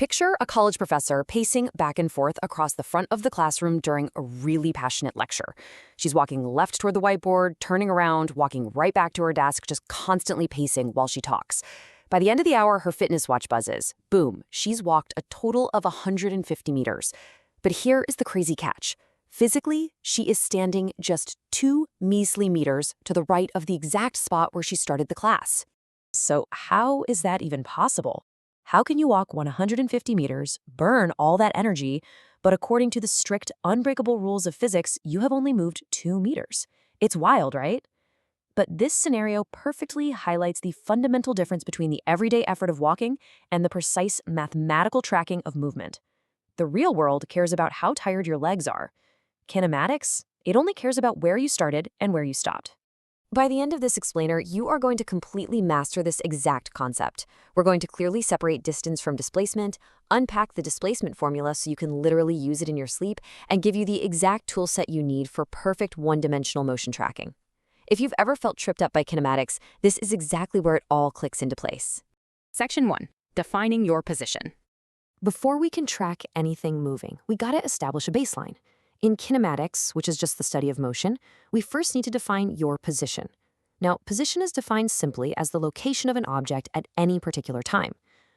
Picture a college professor pacing back and forth across the front of the classroom during a really passionate lecture. She's walking left toward the whiteboard, turning around, walking right back to her desk, just constantly pacing while she talks. By the end of the hour, her fitness watch buzzes. Boom, she's walked a total of 150 meters. But here is the crazy catch. Physically, she is standing just 2 measly meters to the right of the exact spot where she started the class. So how is that even possible? How can you walk 150 meters, burn all that energy, but according to the strict, unbreakable rules of physics, you have only moved 2 meters? It's wild, right? But this scenario perfectly highlights the fundamental difference between the everyday effort of walking and the precise mathematical tracking of movement. The real world cares about how tired your legs are. Kinematics, it only cares about where you started and where you stopped. By the end of this explainer, you are going to completely master this exact concept. We're going to clearly separate distance from displacement, unpack the displacement formula so you can literally use it in your sleep, and give you the exact toolset you need for perfect one-dimensional motion tracking. If you've ever felt tripped up by kinematics, this is exactly where it all clicks into place. Section 1. Defining your position. Before we can track anything moving, we gotta establish a baseline. In kinematics, which is just the study of motion, we first need to define your position. Now, position is defined simply as the location of an object at any particular time.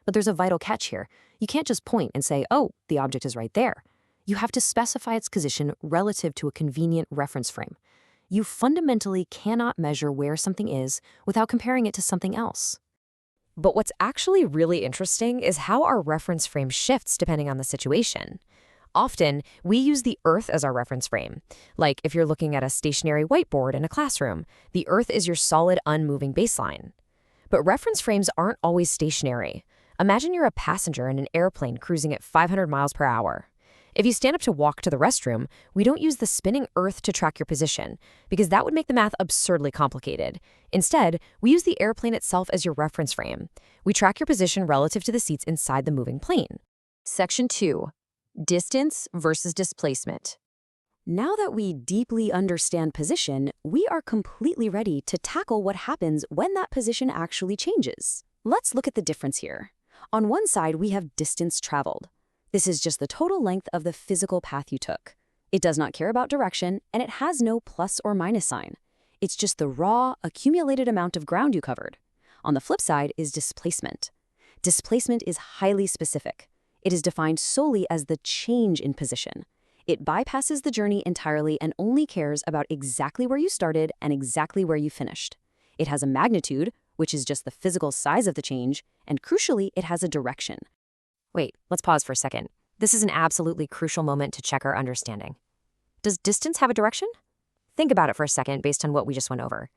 But there's a vital catch here. You can't just point and say, oh, the object is right there. You have to specify its position relative to a convenient reference frame. You fundamentally cannot measure where something is without comparing it to something else. But what's actually really interesting is how our reference frame shifts depending on the situation. Often, we use the Earth as our reference frame. Like if you're looking at a stationary whiteboard in a classroom, the Earth is your solid, unmoving baseline. But reference frames aren't always stationary. Imagine you're a passenger in an airplane cruising at 500 miles per hour. If you stand up to walk to the restroom, we don't use the spinning Earth to track your position, because that would make the math absurdly complicated. Instead, we use the airplane itself as your reference frame. We track your position relative to the seats inside the moving plane. Section 2. Distance versus displacement. Now that we deeply understand position, we are completely ready to tackle what happens when that position actually changes. Let's look at the difference here. On one side, we have distance traveled. This is just the total length of the physical path you took. It does not care about direction, and it has no plus or minus sign. It's just the raw, accumulated amount of ground you covered. On the flip side is displacement. Displacement is highly specific. It is defined solely as the change in position. It bypasses the journey entirely and only cares about exactly where you started and exactly where you finished. It has a magnitude, which is just the physical size of the change, and crucially, it has a direction. Wait, let's pause for a second. This is an absolutely crucial moment to check our understanding. Does distance have a direction? Think about it for a second based on what we just went over.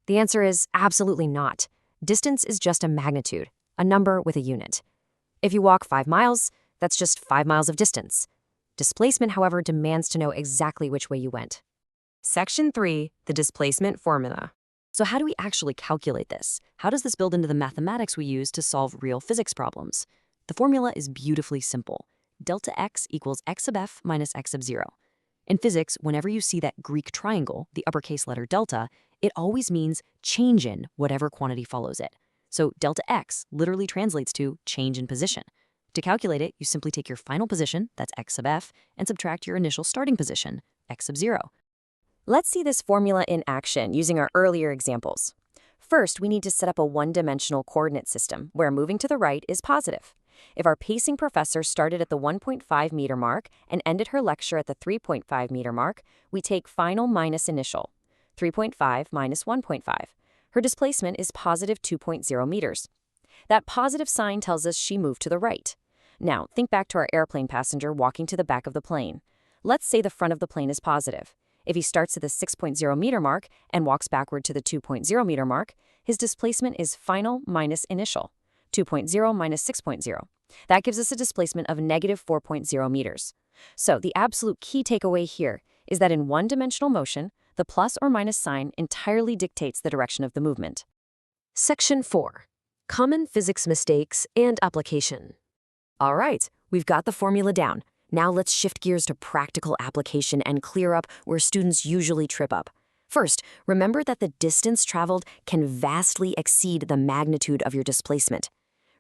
The answer is absolutely not. Distance is just a magnitude, a number with a unit. If you walk 5 miles, that's just 5 miles of distance. Displacement, however, demands to know exactly which way you went. Section 3, the displacement formula. So how do we actually calculate this? How does this build into the mathematics we use to solve real physics problems? The formula is beautifully simple. Delta x equals x sub f minus x sub 0. In physics, whenever you see that Greek triangle, the uppercase letter delta, it always means change in whatever quantity follows it. So delta x literally translates to change in position. To calculate it, you simply take your final position, that's x sub f, and subtract your initial starting position, x sub 0. Let's see this formula in action using our earlier examples. First, we need to set up a one-dimensional coordinate system where moving to the right is positive. If our pacing professor started at the 1.5 meter mark and ended her lecture at the 3.5 meter mark, we take final minus initial, 3.5 minus 1.5. Her displacement is positive 2.0 meters. That positive sign tells us she moved to the right. Now, think back to our airplane passenger walking to the back of the plane. Let's say the front of the plane is positive. If he starts at the 6.0 meter mark and walks backward to the 2.0 meter mark, his displacement is final minus initial, 2.0 minus 6.0. That gives us a displacement of negative 4.0 meters. So the absolute key takeaway here is that in one-dimensional motion, the plus or minus sign entirely dictates the direction of the movement. Section 4. Common physics mistakes and application. All right, we've got the formula down. Now let's shift gears to practical application and clear up where students usually trip up. First, remember that the distance traveled can vastly exceed the magnitude of your displacement.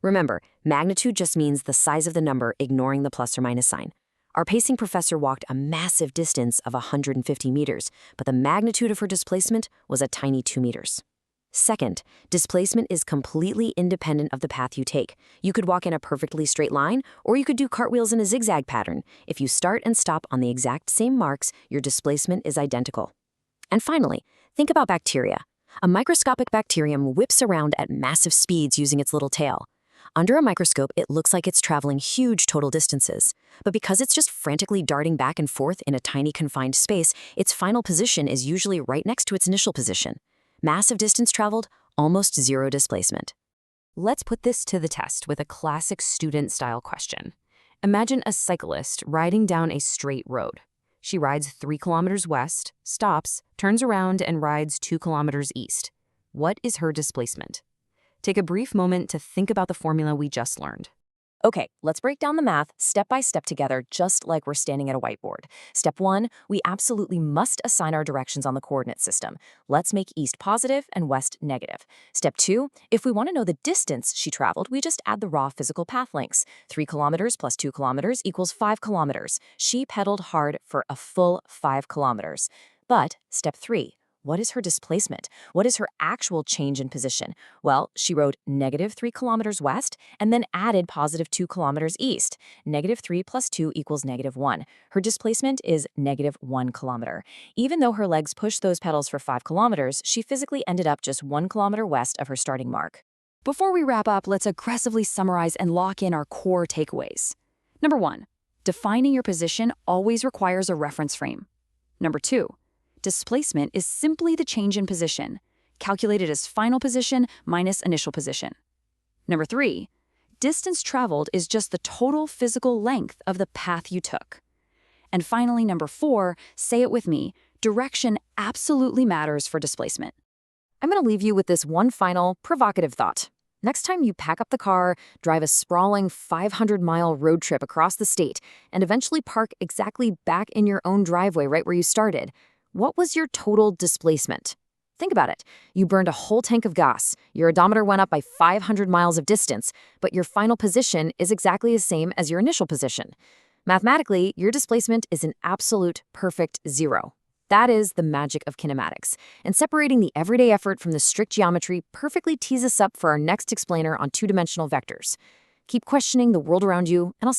Remember, magnitude just means the size of the number ignoring the plus or minus sign. Our pacing professor walked a massive distance of 150 meters, but the magnitude of her displacement was a tiny 2 meters. Second, displacement is completely independent of the path you take. You could walk in a perfectly straight line, or you could do cartwheels in a zigzag pattern. If you start and stop on the exact same marks, your displacement is identical. And finally, think about bacteria. A microscopic bacterium whips around at massive speeds using its little tail. Under a microscope, it looks like it's traveling huge total distances. But because it's just frantically darting back and forth in a tiny confined space, its final position is usually right next to its initial position. Massive distance traveled, almost zero displacement. Let's put this to the test with a classic student-style question. Imagine a cyclist riding down a straight road. She rides 3 kilometers west, stops, turns around, and rides 2 kilometers east. What is her displacement? Take a brief moment to think about the formula we just learned. Okay, let's break down the math step by step together, just like we're standing at a whiteboard. Step 1, we absolutely must assign our directions on the coordinate system. Let's make east positive and west negative. Step 2, if we want to know the distance she traveled, we just add the raw physical path lengths. 3 kilometers plus 2 kilometers equals 5 kilometers. She pedaled hard for a full 5 kilometers. But step 3, what is her displacement? What is her actual change in position? Well, she rode negative 3 kilometers west and then added positive 2 kilometers east. Negative 3 plus 2 equals negative 1. Her displacement is negative 1 kilometer. Even though her legs pushed those pedals for 5 kilometers, she physically ended up just 1 kilometer west of her starting mark. Before we wrap up, let's aggressively summarize and lock in our core takeaways. Number 1, defining your position always requires a reference frame. Number 2, displacement is simply the change in position, calculated as final position minus initial position. Number 3, distance traveled is just the total physical length of the path you took. And finally, number 4, say it with me, direction absolutely matters for displacement. I'm going to leave you with this one final, provocative thought. Next time you pack up the car, drive a sprawling 500-mile road trip across the state, and eventually park exactly back in your own driveway right where you started, what was your total displacement? Think about it. You burned a whole tank of gas, your odometer went up by 500 miles of distance, but your final position is exactly the same as your initial position. Mathematically, your displacement is an absolute perfect zero. That is the magic of kinematics. And separating the everyday effort from the strict geometry perfectly tees us up for our next explainer on two-dimensional vectors. Keep questioning the world around you, and I'll see